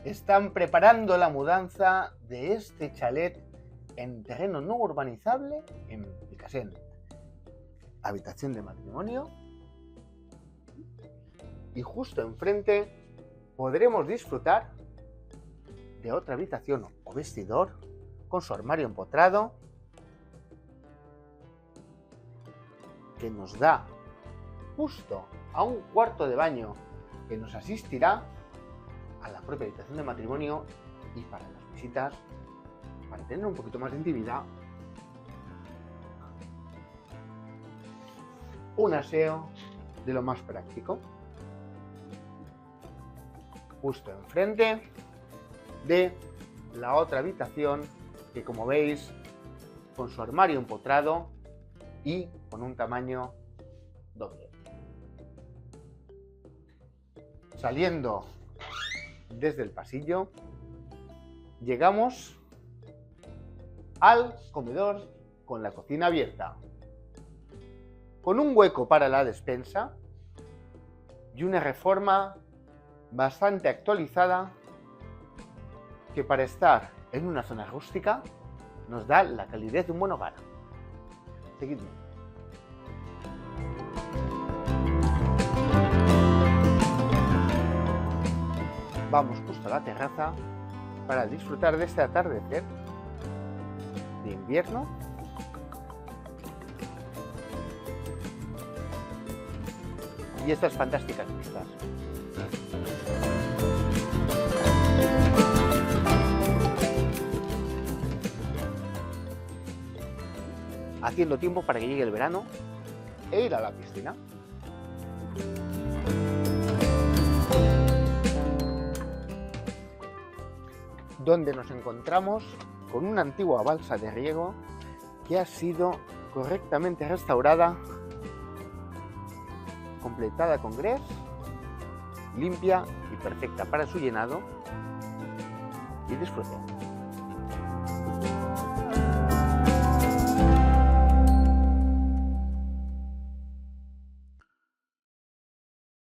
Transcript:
Están preparando la mudanza de este chalet en terreno no urbanizable en Picassent. Habitación de matrimonio. Y justo enfrente podremos disfrutar de otra habitación o vestidor con su armario empotrado que nos da justo a un cuarto de baño que nos asistirá a la propia habitación de matrimonio y para las visitas, para tener un poquito más de intimidad, un aseo de lo más práctico, justo enfrente de la otra habitación que, como veis, con su armario empotrado y con un tamaño doble. Saliendo desde el pasillo, llegamos al comedor con la cocina abierta, con un hueco para la despensa y una reforma bastante actualizada que, para estar en una zona rústica, nos da la calidez de un buen hogar. Seguidme. Vamos justo a la terraza para disfrutar de este atardecer de invierno y estas fantásticas vistas. Haciendo tiempo para que llegue el verano e ir a la piscina. Donde nos encontramos con una antigua balsa de riego que ha sido correctamente restaurada, completada con grés, limpia y perfecta para su llenado y disfrute.